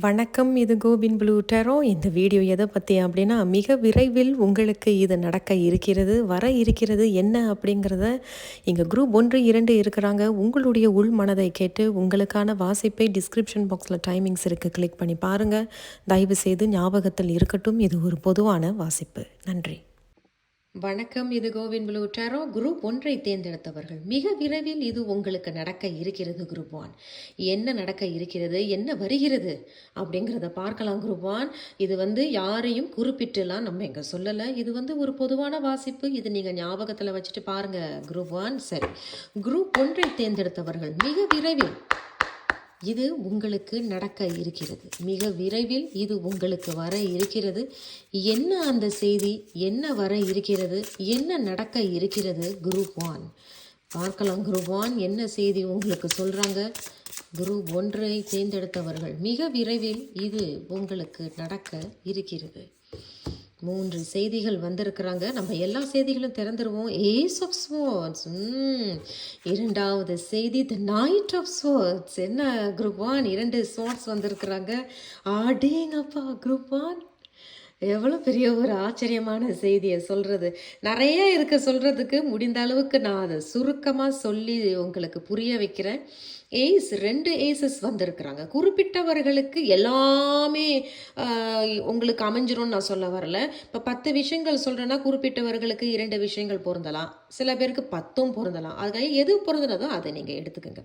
வணக்கம். இது Gobain blue டெரோ. இந்த வீடியோ எதை பற்றி அப்படின்னா, மிக விரைவில் உங்களுக்கு இது நடக்க இருக்கிறது, வர இருக்கிறது என்ன அப்படிங்கிறத இங்கே குரூப் 1, 2 இருக்கிறாங்க. உங்களுடைய உள் மனதை கேட்டு உங்களுக்கான வாசிப்பை டிஸ்கிரிப்ஷன் பாக்ஸில் டைமிங்ஸ் இருக்குது, கிளிக் பண்ணி பாருங்கள். தயவு செய்து ஞாபகத்தில் இருக்கட்டும், இது ஒரு பொதுவான வாசிப்பு. நன்றி. வணக்கம். இது கோவின் ப்ளூ டெரோ. குரூப் 1 தேர்ந்தெடுத்தவர்கள், மிக விரைவில் இது உங்களுக்கு நடக்க இருக்கிறது. குரூப் 1 என்ன நடக்க இருக்கிறது, என்ன வருகிறது அப்படிங்கிறத பார்க்கலாம். குரூப் 1 இது யாரையும் குறிப்பிட்டுலாம் நம்ம இங்கே சொல்லலை. இது ஒரு பொதுவான வாசிப்பு. இது நீங்கள் ஞாபகத்தில் வச்சுட்டு பாருங்கள். குரூப் 1 சரி. குரூப் 1 தேர்ந்தெடுத்தவர்கள், மிக விரைவில் இது உங்களுக்கு நடக்க இருக்கிறது. மிக விரைவில் இது உங்களுக்கு வர இருக்கிறது. என்ன அந்த செய்தி, என்ன வர இருக்கிறது, என்ன நடக்க இருக்கிறது? குரூப் 1 பார்க்கலாம். குரூப் 1 என்ன செய்தி உங்களுக்கு சொல்கிறாங்க? குரூப் 1 தேர்ந்தெடுத்தவர்கள், மிக விரைவில் இது உங்களுக்கு நடக்க இருக்கிறது. 3 செய்திகள் வந்திருக்கிறாங்க. நம்ம எல்லா செய்திகளும் திறந்துருவோம். Ace of swords. இரண்டாவது செய்தி த நைட் ஆஃப் ஸ்வார்ட்ஸ். என்ன குரூப் 1? 2 ஸ்வார்ட்ஸ் வந்திருக்கிறாங்க. ஆடேங்கப்பா குரூப் 1, எவ்வளோ பெரிய ஒரு ஆச்சரியமான செய்தியை சொல்கிறது. நிறைய இருக்க சொல்கிறதுக்கு, முடிந்த அளவுக்கு நான் அதை சுருக்கமாக சொல்லி உங்களுக்கு புரிய வைக்கிறேன். ஏஸ் 2 ஏசஸ் வந்திருக்கிறாங்க. குறிப்பிட்டவர்களுக்கு எல்லாமே உங்களுக்கு அமைஞ்சிரும்னு நான் சொல்ல வரல. இப்போ 10 விஷயங்கள் சொல்கிறேன்னா குறிப்பிட்டவர்களுக்கு 2 விஷயங்கள் பொருந்தலாம், சில பேருக்கு 10 பொருந்தலாம். அதுக்காக எது பொருந்தினதோ அதை நீங்கள் எடுத்துக்கோங்க.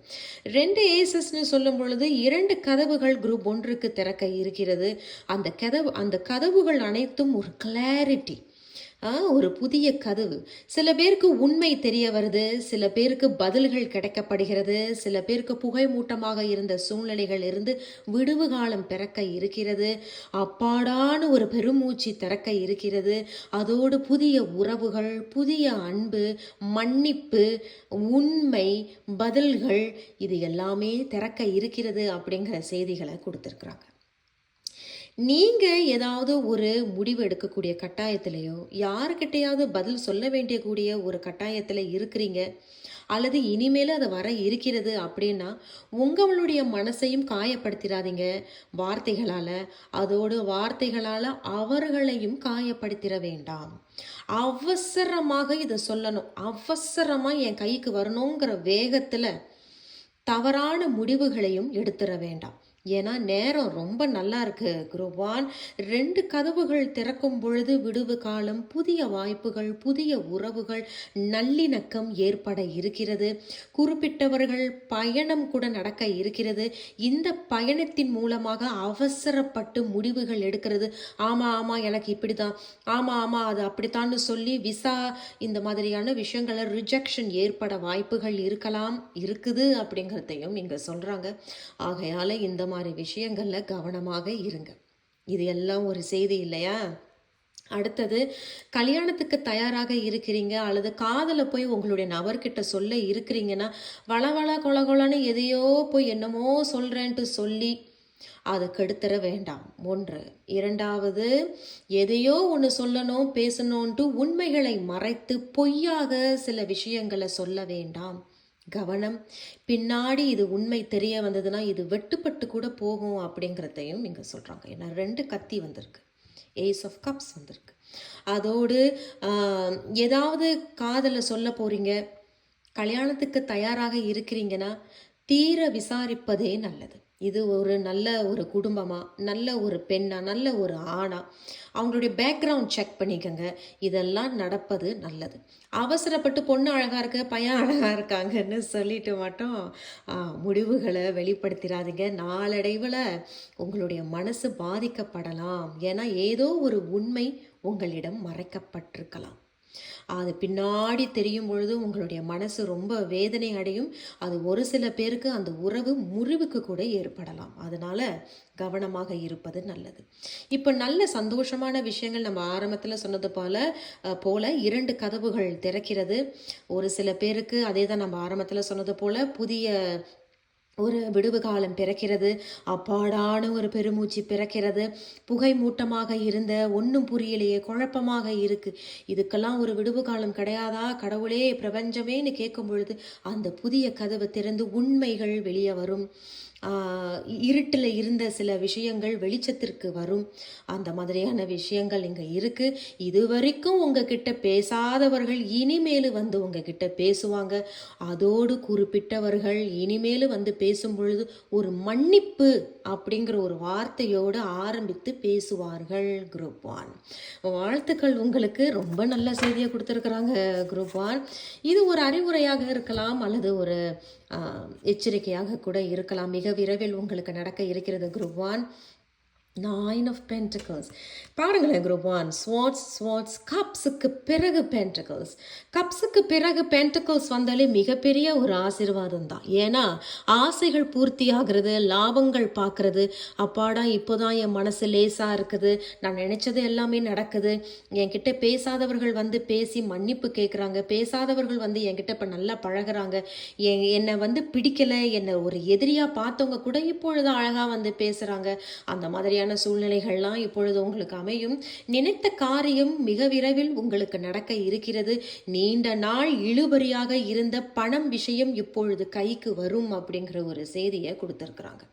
2 ஏசஸ்ன்னு சொல்லும் பொழுது 2 கதவுகள் குரூப் 1க்கு திறக்க இருக்கிறது. அந்த கதவுகள் அனைத்தும் ஒரு கிளாரிட்டி, ஒரு புதிய கதவு. சில பேருக்கு உண்மை தெரிய வருது, சில பேருக்கு பதில்கள் கிடைக்கப்படுகிறது, சில பேருக்கு புகை மூட்டமாக இருந்த சூழ்நிலைகள் இருந்து விடுவு காலம் பிறக்க இருக்கிறது. அப்பாடான ஒரு பெருமூச்சு திறக்க இருக்கிறது. அதோடு புதிய உறவுகள், புதிய அன்பு, மன்னிப்பு, உண்மை, பதில்கள், இது எல்லாமே திறக்க இருக்கிறது அப்படிங்கிற செய்திகளை கொடுத்துருக்குறாங்க. நீங்கள் ஏதாவது ஒரு முடிவு எடுக்கக்கூடிய கட்டாயத்திலையோ, யாருக்கிட்டையாவது பதில் சொல்ல வேண்டிய ஒரு கட்டாயத்தில் இருக்கிறீங்க, அல்லது இனிமேல் அது வர இருக்கிறது அப்படின்னா, உங்களுடைய மனசையும் காயப்படுத்திடாதீங்க வார்த்தைகளால். அதோடு வார்த்தைகளால் அவர்களையும் காயப்படுத்திட வேண்டாம். அவசரமாக இதை சொல்லணும், அவசரமாக என் கைக்கு வரணுங்கிற வேகத்தில் தவறான முடிவுகளையும் எடுத்துட வேண்டாம். ஏன்னா நேரம் ரொம்ப நல்லா இருக்கு. குரூப் 1 2 கதவுகள் திறக்கும் பொழுது விடுவு காலம், புதிய வாய்ப்புகள், புதிய உறவுகள், நல்லிணக்கம் ஏற்பட இருக்கிறது. குறிப்பிட்டவர்கள் பயணம் கூட நடக்க இருக்கிறது. இந்த பயணத்தின் மூலமாக அவசரப்பட்டு முடிவுகள் எடுக்கிறது, ஆமாம் எனக்கு இப்படி தான், ஆமாம் அது அப்படித்தான்னு சொல்லி விசா இந்த மாதிரியான விஷயங்களை ரிஜெக்ஷன் ஏற்பட வாய்ப்புகள் இருக்குது அப்படிங்கிறதையும் இங்கே சொல்கிறாங்க. ஆகையால் இந்த மாதிரி விஷயங்களில் கவனமாக இருங்க. இது எல்லாம் ஒரு செய்தி இல்லையா? அடுத்தது, கல்யாணத்துக்கு தயாராக இருக்கிறீங்க அல்லது காதலை போய் உங்களுடைய நபர்கிட்ட சொல்ல இருக்கிறீங்கன்னா, வளவள கொலகொலன்னு எதையோ போய் என்னமோ சொல்கிறேன்ட்டு சொல்லி அதை கெடுத்துற வேண்டாம். 1. 2வது, எதையோ ஒன்று சொல்லணும் பேசணுன்ட்டு உண்மைகளை மறைத்து பொய்யாக சில விஷயங்களை சொல்ல வேண்டாம். கவனம். பின்னாடி இது உண்மை தெரிய வந்ததுன்னா இது வெட்டுப்பட்டு கூட போகும் அப்படிங்கிறதையும் இங்கே சொல்கிறாங்க. ஏன்னா 2 கத்தி வந்திருக்கு, ஏஸ் ஆஃப் கப்ஸ் வந்திருக்கு. அதோடு ஏதாவது காதலை சொல்ல போகிறீங்க, கல்யாணத்துக்கு தயாராக இருக்கிறீங்கன்னா தீர விசாரிப்பதே நல்லது. இது ஒரு நல்ல ஒரு குடும்பமா, நல்ல ஒரு பெண்ணா, நல்ல ஒரு ஆணா, அவங்களுடைய பேக்ரவுண்ட் செக் பண்ணிக்கோங்க. இதெல்லாம் நடப்பது நல்லது. அவசரப்பட்டு பொண்ணு அழகாக இருக்கு, பையன் அழகாக இருக்காங்கன்னு சொல்லிட்டு மட்டும் முடிவுகளை வெளிப்படுத்திடாதீங்க. நாளடைவில் உங்களுடைய மனசு பாதிக்கப்படலாம். ஏன்னா ஏதோ ஒரு உண்மை உங்களிடம் மறைக்கப்பட்டிருக்கலாம். அது பின்னாடி தெரியும் பொழுது உங்களுடைய மனசு ரொம்ப வேதனை அடையும். அது ஒரு சில பேருக்கு அந்த உறவு முறிவுக்கு கூட ஏற்படலாம். அதனால கவனமாக இருப்பது நல்லது. இப்போ நல்ல சந்தோஷமான விஷயங்கள் நம்ம ஆரம்பத்தில் சொன்னது போல 2 கதவுகள் திறக்கிறது. ஒரு சில பேருக்கு அதே தான் நம்ம ஆரம்பத்தில் சொன்னது போல புதிய ஒரு விடுவு காலம் பிறக்கிறது. அப்பாடான ஒரு பெருமூச்சு பிறக்கிறது. புகை மூட்டமாக இருந்த ஒன்றும் புரியலையே, குழப்பமாக இருக்கு, இதுக்கெல்லாம் ஒரு விடுவு காலம் கிடையாதா கடவுளே, பிரபஞ்சமேன்னு கேட்கும் பொழுது அந்த புதிய கதவு திறந்து உண்மைகள் வெளியே வரும். இருட்டில் இருந்த சில விஷயங்கள் வெளிச்சத்திற்கு வரும். அந்த மாதிரியான விஷயங்கள் இங்கே இருக்குது. இதுவரைக்கும் உங்ககிட்ட பேசாதவர்கள் இனிமேல் வந்து உங்ககிட்ட பேசுவாங்க. அதோடு குறிப்பிட்டவர்கள் இனிமேல் வந்து பேசும் பொழுது ஒரு மன்னிப்பு அப்படிங்கிற ஒரு வார்த்தையோடு ஆரம்பித்து பேசுவார்கள். குரூப் 1 வாழ்த்துக்கள், உங்களுக்கு ரொம்ப நல்ல செய்தியை கொடுத்துருக்குறாங்க குரூப் 1. இது ஒரு அறிவுரையாக இருக்கலாம் அல்லது ஒரு எச்சரிக்கையாக கூட இருக்கலாம். மிக விரைவில் உங்களுக்கு நடக்க இருக்கிறது குரூப் 1. 9 of Pentacles. பாருங்களேன் குரூப் 1, ஸ்வாட்ஸ் கப்ஸுக்கு பிறகு பென்டக்கிள்ஸ். கப்ஸுக்கு பிறகு பென்டக்கிள்ஸ் வந்தாலே மிகப்பெரிய ஒரு ஆசீர்வாதம் தான். ஏன்னா ஆசைகள் பூர்த்தி ஆகிறது, லாபங்கள் பார்க்கறது, அப்பாடா இப்போதான் என் மனசு லேசாக இருக்குது, நான் நினைச்சது எல்லாமே நடக்குது, என்கிட்ட பேசாதவர்கள் வந்து பேசி மன்னிப்பு கேட்குறாங்க, பேசாதவர்கள் வந்து என்கிட்ட இப்போ நல்லா பழகுறாங்க, என்னை வந்து பிடிக்கலை, என்னை ஒரு எதிரியாக பார்த்தவங்க கூட இப்பொழுது அழகாக வந்து பேசுகிறாங்க. அந்த மாதிரியான சூழ்நிலைகள்லாம் இப்பொழுது உங்களுக்கு அமையும். நினைத்த காரியம் மிக விரைவில் உங்களுக்கு நடக்க இருக்கிறது. நீண்ட நாள் இழுபறியாக இருந்த பணம் விஷயம் இப்பொழுது கைக்கு வரும் அப்படிங்கிற ஒரு செய்தியை கொடுத்துருக்குறாங்க.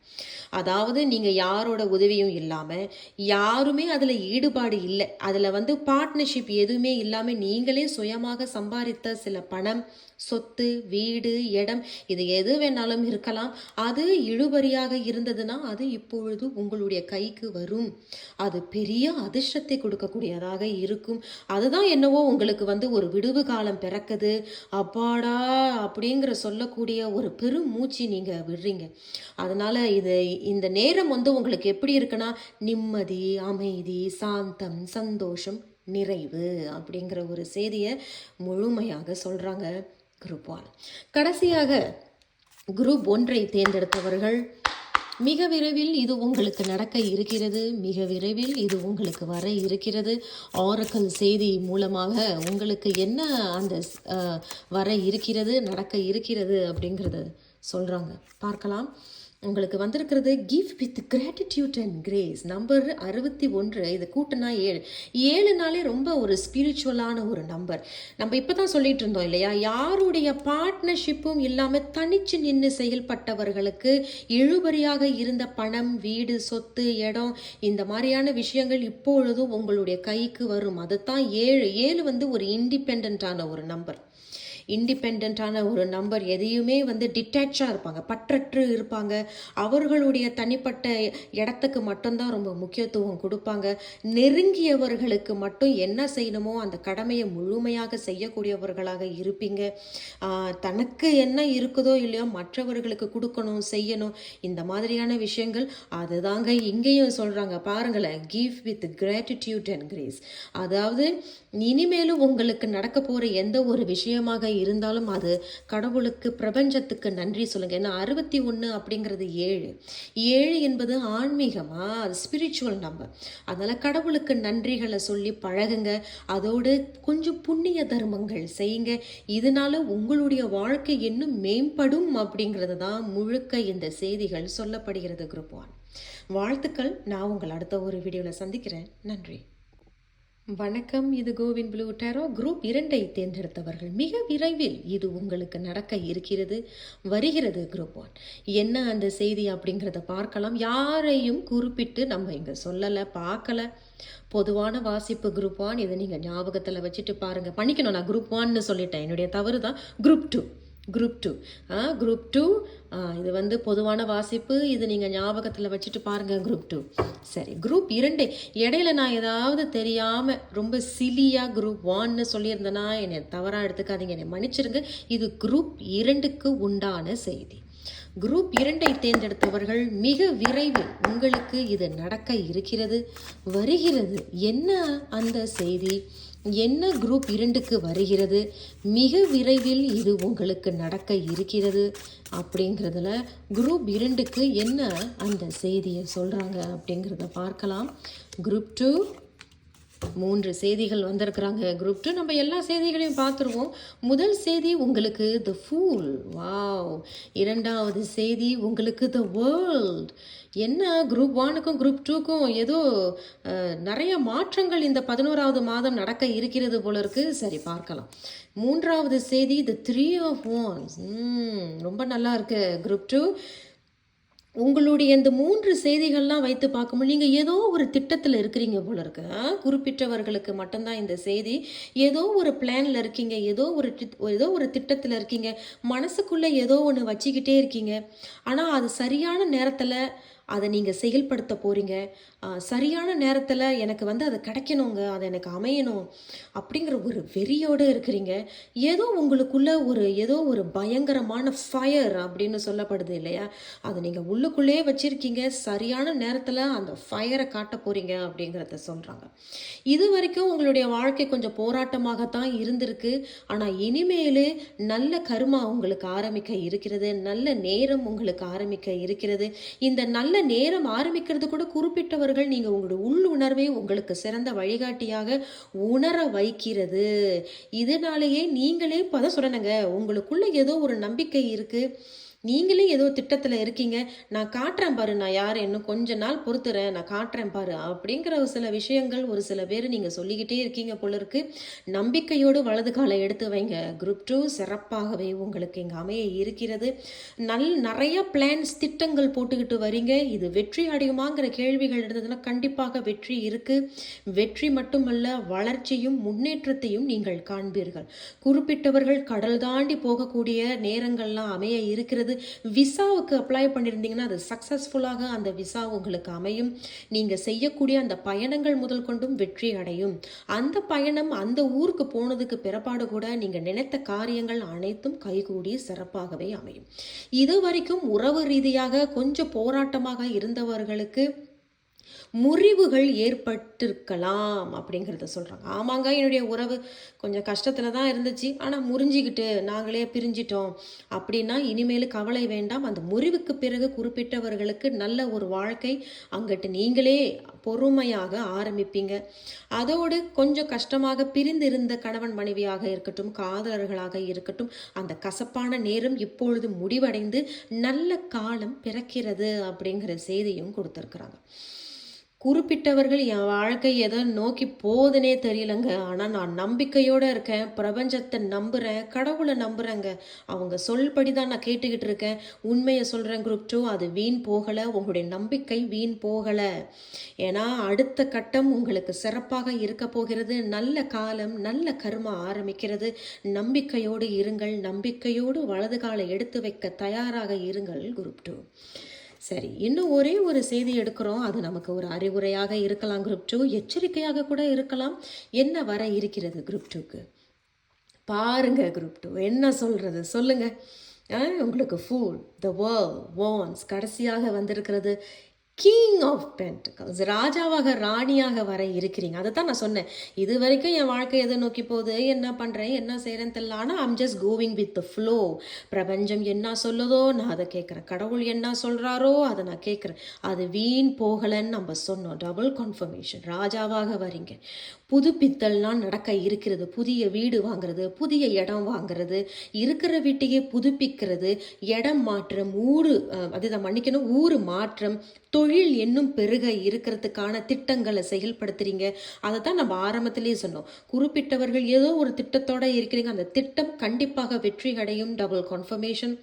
அதாவது நீங்கள் யாரோட உதவியும் இல்லாமல், யாருமே அதில் ஈடுபாடு இல்லை, அதில் வந்து பார்ட்னர்ஷிப் எதுவுமே இல்லாமல் நீங்களே சுயமாக சம்பாதித்த சில பணம், சொத்து, வீடு, இடம், இது எது வேணாலும் இருக்கலாம். அது இழுபறியாக இருந்ததுன்னா அது இப்பொழுது உங்களுடைய கைக்கு வரும். அது பெரிய அதிர்ஷ்டத்தை கொடுக்கக்கூடியதாக இருக்கும். அதுதான் என்னவோ உங்களுக்கு வந்து ஒரு விடுவு காலம் பிறக்குது, அப்பாடா அப்படிங்கிற சொல்லக்கூடிய ஒரு பெரும் மூச்சு நீங்கள் விடுறீங்க. அதனால் இந்த நேரம் வந்து உங்களுக்கு எப்படி இருக்குன்னா நிம்மதி, அமைதி, சாந்தம், சந்தோஷம், நிறைவு அப்படிங்கிற ஒரு செய்தியை முழுமையாக சொல்கிறாங்க குரூப் 1. கடைசியாக குரூப் 1 தேர்ந்தெடுத்தவர்கள், மிக விரைவில் இது உங்களுக்கு நடக்க இருக்கிறது, மிக விரைவில் இது உங்களுக்கு வர இருக்கிறது. ஆரக்கல் செய்தி மூலமாக உங்களுக்கு என்ன அந்த வர இருக்கிறது, நடக்க இருக்கிறது அப்படிங்கிறத சொல்கிறாங்க. பார்க்கலாம். உங்களுக்கு வந்திருக்கிறது give with gratitude and grace. Number 61. இது கூட்டினா 7. 7 ரொம்ப ஒரு ஸ்பிரிச்சுவலான ஒரு நம்பர். நம்ம இப்போ தான் சொல்லிட்டு இருந்தோம் இல்லையா, யாருடைய பார்ட்னர்ஷிப்பும் இல்லாமல் தனிச்சு நின்று செயல்பட்டவர்களுக்கு இழுபறியாக இருந்த பணம், வீடு, சொத்து, இடம், இந்த மாதிரியான விஷயங்கள் இப்பொழுதும் உங்களுடைய கைக்கு வரும். அதுதான் 7. 7 வந்து ஒரு இண்டிபெண்டான ஒரு நம்பர். இண்டிபெண்ட்டான ஒரு நம்பர். எதையுமே வந்து டிட்டாச்சாக இருப்பாங்க, பற்றற்று இருப்பாங்க. அவர்களுடைய தனிப்பட்ட இடத்துக்கு மட்டும்தான் ரொம்ப முக்கியத்துவம் கொடுப்பாங்க. நெருங்கியவர்களுக்கு மட்டும் என்ன செய்யணுமோ அந்த கடமையை முழுமையாக செய்யக்கூடியவர்களாக இருப்பீங்க. தனக்கு என்ன இருக்குதோ இல்லையோ மற்றவர்களுக்கு கொடுக்கணும், செய்யணும், இந்த மாதிரியான விஷயங்கள். அதுதாங்க இங்கேயும் சொல்கிறாங்க பாருங்களேன், give with gratitude and grace. அதாவது இனிமேலும் உங்களுக்கு நடக்க போகிற எந்த ஒரு விஷயமாக இருந்தாலும் அது கடவுளுக்கு, பிரபஞ்சத்துக்கு நன்றி சொல்லுங்க. ஏன்னா 61 அப்படிங்கிறது 7. 7 என்பது ஆன்மீகமா, அது ஸ்பிரிச்சுவல் நம்பர். அதனால் கடவுளுக்கு நன்றிகளை சொல்லி பழகுங்க. அதோடு கொஞ்சம் புண்ணிய தர்மங்கள் செய்யுங்க. இதனால உங்களுடைய வாழ்க்கை இன்னும் மேம்படும் அப்படிங்கிறது தான் முழுக்க இந்த செய்திகள் சொல்லப்படுகிறது குரூப் 1. வாழ்த்துக்கள். நான் உங்கள் அடுத்த ஒரு வீடியோவில் சந்திக்கிறேன். நன்றி, வணக்கம். இது கோவின் ப்ளூ டேரோ. குரூப் 2 தேர்ந்தெடுத்தவர்கள், மிக விரைவில் இது உங்களுக்கு நடக்க இருக்கிறது, வருகிறது குரூப் 1. என்ன அந்த செய்தி அப்படிங்கிறத பார்க்கலாம். யாரையும் குறிப்பிட்டு நம்ம இங்கே சொல்லலை, பார்க்கல. பொதுவான வாசிப்பு குரூப் 1. இதை நீங்கள் ஞாபகத்தில் வச்சுட்டு பாருங்கள். பண்ணிக்கணும், நான் குரூப் 1ன்னு சொல்லிட்டேன், என்னுடைய தவறு தான். குரூப் 2 குரூப் 2 இது வந்து பொதுவான வாசிப்பு. இது நீங்கள் ஞாபகத்தில் வச்சுட்டு பாருங்கள் குரூப் 2. சரி, குரூப் 2 இடையில நான் ஏதாவது தெரியாமல் ரொம்ப சிலியாக குரூப் 1ன்னு சொல்லியிருந்தேன்னா என்னை தவறாக எடுத்துக்காதீங்க, என்னை மன்னிச்சிருங்க. இது குரூப் 2க்கு உண்டான செய்தி. குரூப் 2 தேர்ந்தெடுத்தவர்கள், மிக விரைவில் உங்களுக்கு இது நடக்க இருக்கிறது, வருகிறது. என்ன அந்த செய்தி, என்ன குரூப் 2க்கு வருகிறது, மிக விரைவில் இது உங்களுக்கு நடக்க இருக்கிறது அப்படிங்கிறதுல குரூப் 2க்கு என்ன அந்த செய்தியை சொல்கிறாங்க அப்படிங்கிறத பார்க்கலாம். குரூப் 2 3 செய்திகள் வந்திருக்கிறாங்க. குரூப் 2 நம்ம எல்லா செய்திகளையும் பார்த்துருவோம். முதல் செய்தி உங்களுக்கு த ஃபூல். வாவ். இரண்டாவது செய்தி உங்களுக்கு த வேர்ல்ட். என்ன, குரூப் 1க்கும் குரூப் 2க்கும் ஏதோ நிறைய மாற்றங்கள் இந்த 11வது மாதம் நடக்க இருக்கிறது போல இருக்கு. சரி, பார்க்கலாம். மூன்றாவது செய்தி த 3 of Wands. ரொம்ப நல்லா இருக்கு குரூப் 2. உங்களுடைய இந்த 3 செய்திகள்லாம் வைத்து பார்க்கும்போது, நீங்க ஏதோ ஒரு திட்டத்தில இருக்கிறீங்க போல இருக்கு. குறிப்பிட்டவர்களுக்கு மட்டும் தான் இந்த செய்தி. ஏதோ ஒரு பிளான்ல இருக்கீங்க. ஏதோ ஒரு திட்டத்தில இருக்கீங்க. மனசுக்குள்ள ஏதோ ஒண்ணு வச்சுக்கிட்டே இருக்கீங்க. ஆனா, அது சரியான நேரத்தில அத நீங்க செயல்படுத்த போறீங்க. சரியான நேரத்தில எனக்கு வந்து அது கிடைக்கணுங்க. அது எனக்கு அமையணும். அப்படிங்கிற ஒரு வெறியோட இருக்கிறீங்க. உங்களுக்குள்ள ஏதோ ஒரு பயங்கரமான ஃபயர் அப்படின்னு சொல்லப்படுது இல்லையா? அத நீங்க உள்ளுக்குள்ளேயே வச்சிருக்கீங்க. சரியான நேரத்தில அந்த ஃபயர காட்டப் போறீங்க அப்படிங்கிறத சொல்றாங்க. இதுவரைக்கும் உங்களுடைய வாழ்க்கை கொஞ்சம் போராட்டமாகத்தான் இருந்திருக்கு. ஆனா இனிமேலு நல்ல கர்மா உங்களுக்கு ஆரம்பிக்க இருக்கிறது. நல்ல நேரம் உங்களுக்கு ஆரம்பிக்க இருக்கிறது. இந்த நல்ல நேரம் ஆரம்பிக்கிறது கூட குறிப்பிட்டவர்கள் நீங்க உங்களுடைய உள்ளுணர்வே உங்களுக்கு சிறந்த வழிகாட்டியாக உணர வைக்கிறது. இதனாலேயே நீங்களே இப்ப அதான் சொன்னேனங்க, உங்களுக்குள்ள ஏதோ ஒரு நம்பிக்கை இருக்கு. நீங்களே ஏதோ திட்டத்துல இருக்கீங்க. நான் காட்டுறேன் பாரு, நான் யாரு, இன்னும் கொஞ்ச நாள் பொறுத்துறேன், நான் காட்டுறேன் பாரு அப்படிங்கிற ஒரு சில விஷயங்கள் ஒரு சில பேர் நீங்க சொல்லிக்கிட்டே இருக்கீங்க போல இருக்கு. நம்பிக்கையோடு வலது காலை எடுத்து வைங்க. குரூப் 2 சிறப்பாகவே உங்களுக்கு இங்க அமைய இருக்கிறது. நிறைய பிளான்ஸ் திட்டங்கள் போட்டுக்கிட்டு வரீங்க. இது வெற்றி அடையுமாங்கிற கேள்விகள் இருந்ததுன்னா கண்டிப்பாக வெற்றி இருக்கு. வெற்றி மட்டுமல்ல, வளர்ச்சியும் முன்னேற்றத்தையும் நீங்கள் காண்பீர்கள். குறிப்பிட்டவர்கள் கடல் தாண்டி போகக்கூடிய நேரங்கள்லாம் அமைய இருக்கிறது. விசாவுக்கு அப்ளை பண்ணியிருந்தீங்கன்னா அது சக்சஸ்ஃபுல்லாக அந்த விசா உங்களுக்கு அமையும். நீங்க செய்யக்கூடிய அந்த பயணங்கள் முதல் கொண்டும் வெற்றி அடையும். அந்த பயணம் அந்த ஊருக்கு போனதுக்கு பிறப்பாடு கூட நீங்க நினைத்த காரியங்கள் அனைத்தும் கைகூடி சிறப்பாகவே அமையும். இதுவரைக்கும் உறவு ரீதியாக கொஞ்சம் போராட்டமாக இருந்தவர்களுக்கு முறிவுகள் ஏற்பட்டிருக்கலாம் அப்படிங்கிறத சொல்கிறாங்க. ஆமாங்க, என்னுடைய உறவு கொஞ்சம் கஷ்டத்தில் தான் இருந்துச்சு, ஆனால் முறிஞ்சிக்கிட்டு நாங்களே பிரிஞ்சிட்டோம் அப்படின்னா இனிமேல் கவலை வேண்டாம். அந்த முறிவுக்கு பிறகு குறிப்பிட்டவர்களுக்கு நல்ல ஒரு வாழ்க்கை அங்கிட்டு நீங்களே பொறுமையாக ஆரம்பிப்பீங்க. அதோடு கொஞ்சம் கஷ்டமாக பிரிந்திருந்த கணவன் மனைவியாக இருக்கட்டும், காதலர்களாக இருக்கட்டும், அந்த கசப்பான நேரம் இப்பொழுது முடிவடைந்து நல்ல காலம் பிறக்கிறது அப்படிங்கிற செய்தியும் கொடுத்துருக்குறாங்க. குறிப்பிட்டவர்கள் என் வாழ்க்கை எதை நோக்கி போகுதுன்னே தெரியலங்க. ஆனால் நான் நம்பிக்கையோடு இருக்கேன். பிரபஞ்சத்தை நம்புகிறேன், கடவுளை நம்புகிறேங்க. அவங்க சொல்படி தான் நான் கேட்டுக்கிட்டு இருக்கேன். உண்மையை சொல்கிறேன் குரூப் 2, அது வீண் போகலை. உங்களுடைய நம்பிக்கை வீண் போகலை. ஏன்னா அடுத்த கட்டம் உங்களுக்கு சிறப்பாக இருக்க போகிறது. நல்ல காலம், நல்ல கர்மா ஆரம்பிக்கிறது. நம்பிக்கையோடு இருங்கள். நம்பிக்கையோடு வலது காலை எடுத்து வைக்க தயாராக இருங்கள் குரூப் 2. சரி, இன்னும் ஒரே ஒரு செய்தி எடுக்கிறோம். அது நமக்கு ஒரு அறிவுரையாக இருக்கலாம் குரூப் 2, எச்சரிக்கையாக கூட இருக்கலாம். என்ன வர இருக்கிறது குரூப் 2க்கு பாருங்க. குரூப் 2 என்ன சொல்றது சொல்லுங்க. உங்களுக்கு ஃபூல், த வேர்ல்ட் வான்ஸ், கடைசியாக வந்திருக்கிறது கிங் ஆஃப் பென்டிகல்ஸ், ராஜாவாக ராணியாக வர இருக்கிறீங்க. அதை தான் நான் சொன்னேன். இது வரைக்கும் என் வாழ்க்கை எதை நோக்கி போகுது, என்ன பண்ணுறேன், என்ன செய்கிறேன்னு தெரியல, ஆனால் I'm just கோவிங் with the flow. பிரபஞ்சம் என்ன சொல்லுதோ நான் அதை கேட்குறேன். கடவுள் என்ன சொல்கிறாரோ அதை நான் கேட்குறேன். அது வீண் போகலைன்னு நம்ம சொன்னோம். Double confirmation. ராஜாவாக வரீங்க. புதுப்பித்தல்லாம் நடக்க இருக்கிறது. புதிய வீடு வாங்குறது, புதிய இடம் வாங்குறது, இருக்கிற வீட்டையே புதுப்பிக்கிறது, இடம் மாற்றம், ஊர் மாற்றம், தொழில் என்னும் பெருக இருக்கிறதுக்கான திட்டங்களை செயல்படுத்துறீங்க. அதை தான் நம்ம ஆரம்பத்திலேயே சொன்னோம். குறிப்பிட்டவர்கள் ஏதோ ஒரு திட்டத்தோட இருக்கிறீங்க. அந்த திட்டம் கண்டிப்பாக வெற்றி அடையும். Double confirmation.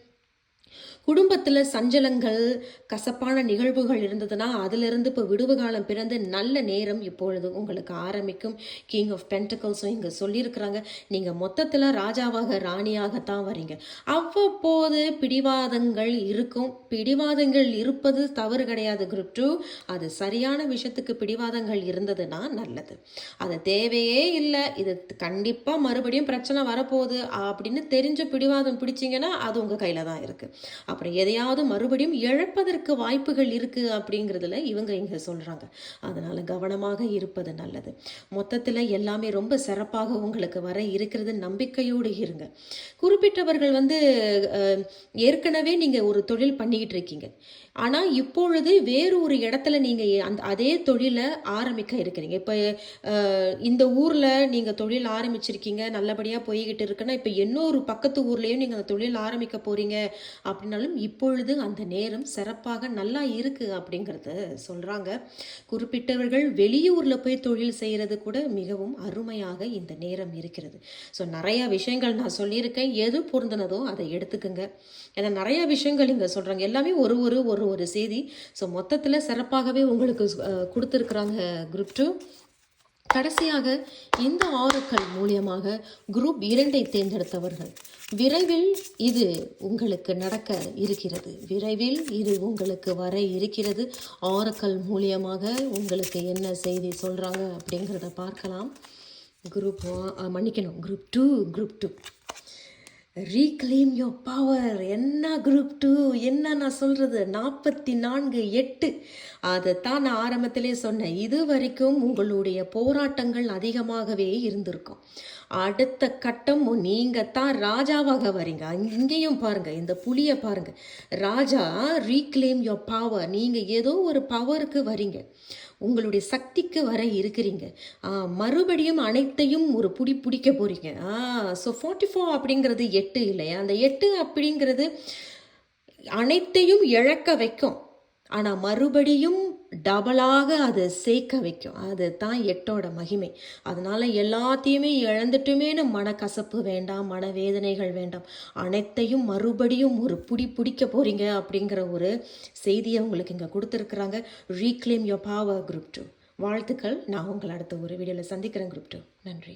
குடும்பத்தில் சஞ்சலங்கள், கசப்பான நிகழ்வுகள் இருந்ததுன்னா அதிலிருந்து இப்போ விடுவு காலம் பிறந்து நல்ல நேரம் இப்பொழுது உங்களுக்கு ஆரம்பிக்கும். கிங் ஆஃப் பென்டிகல்ஸும் இங்கே சொல்லியிருக்கிறாங்க. நீங்கள் மொத்தத்தில் ராஜாவாக ராணியாகத்தான் வரீங்க. அவ்வப்போது பிடிவாதங்கள் இருக்கும். பிடிவாதங்கள் இருப்பது தவறு கிடையாது குரூப் 2. அது சரியான விஷயத்துக்கு பிடிவாதங்கள் இருந்ததுன்னா நல்லது. அது தேவையே இல்லை, இது கண்டிப்பாக மறுபடியும் பிரச்சனை வரப்போகுது அப்படின்னு தெரிஞ்ச பிடிவாதம் பிடிச்சிங்கன்னா அது உங்கள் கையில் தான் இருக்குது. அப்புறம் எதையாவது மறுபடியும் இழப்பதற்கு வாய்ப்புகள் இருக்குது அப்படிங்கிறதுல இவங்க இங்கே சொல்கிறாங்க. அதனால் கவனமாக இருப்பது நல்லது. மொத்தத்தில் எல்லாமே ரொம்ப சிறப்பாக உங்களுக்கு வர இருக்கிறது. நம்பிக்கையோடு இருங்க. குறிப்பிட்டவர்கள் ஏற்கனவே நீங்கள் ஒரு தொழில் பண்ணிக்கிட்டு இருக்கீங்க. ஆனால் இப்பொழுது வேறு ஒரு இடத்துல நீங்கள் அதே தொழிலை ஆரம்பிக்க இருக்கிறீங்க. இப்போ இந்த ஊரில் நீங்கள் தொழில் ஆரம்பிச்சிருக்கீங்க, நல்லபடியாக போய்கிட்டு இருக்குன்னா இப்போ இன்னொரு பக்கத்து ஊர்லேயும் நீங்கள் அந்த தொழில் ஆரம்பிக்க போகிறீங்க அப்படின்னாலும் இப்பொழுது அந்த நேரம் சிறப்பாக நல்லா இருக்குது அப்படிங்கிறத சொல்கிறாங்க. குறிப்பிட்டவர்கள் வெளியூரில் போய் தொழில் செய்கிறது கூட மிகவும் அருமையாக இந்த நேரம் இருக்கிறது. ஸோ நிறையா விஷயங்கள் நான் சொல்லியிருக்கேன். எது பொருந்தினதோ அதை எடுத்துக்குங்க. ஏன்னா நிறைய விஷயங்கள் இங்கே சொல்கிறாங்க. எல்லாமே ஒரு ஒரு செய்தி. ஸோ மொத்தத்தில் சிறப்பாகவே உங்களுக்கு கொடுத்துருக்குறாங்க குரூப் 2. கடைசியாக இந்த ஆரோக்கள் மூலியமாக குரூப் 2 தேர்ந்தெடுத்தவர்கள் விரைவில் இது உங்களுக்கு நடக்க இருக்கிறது, விரைவில் இது உங்களுக்கு வர இருக்கிறது. ஆரோக்கள் மூலியமாக உங்களுக்கு என்ன செய்தி சொல்கிறாங்க அப்படிங்கிறத பார்க்கலாம். Group group 2 reclaim your power. என்ன குரூப் 2 என்ன நான் சொல்கிறது, 44:8. அதைத்தான் நான் ஆரம்பத்திலே சொன்னேன். இது வரைக்கும் உங்களுடைய போராட்டங்கள் அதிகமாகவே இருந்திருக்கும். அடுத்த கட்டம் நீங்கள் தான் ராஜாவாக வரீங்க. இங்கேயும் பாருங்கள், இந்த புலியை பாருங்கள், ராஜா ரீக்ளைம் யோர் பவர். நீங்கள் ஏதோ ஒரு பவருக்கு வரீங்க, உங்களுடைய சக்திக்கு வர இருக்கிறீங்க. மறுபடியும் அனைத்தையும் ஒரு பிடிக்க போகிறீங்க. ஸோ 44 அப்படிங்கிறது 8 இல்லையா? அந்த 8 அப்படிங்கிறது அனைத்தையும் இழக்க வைக்கும், ஆனால் மறுபடியும் டபுளாக அதை சேர்க்க வைக்கும். அது தான் 8ஓட மகிமை. அதனால் எல்லாத்தையுமே இழந்துட்டுமேனு மனக்கசப்பு வேண்டாம், மனவேதனைகள் வேண்டாம். அனைத்தையும் மறுபடியும் ஒரு பிடிக்க போகிறீங்க அப்படிங்கிற ஒரு செய்தியை உங்களுக்கு இங்கே கொடுத்துருக்குறாங்க. Reclaim your power group 2. வாழ்த்துக்கள். நான் உங்களை அடுத்த ஒரு வீடியோவில் சந்திக்கிறேன் குரூப் 2. நன்றி.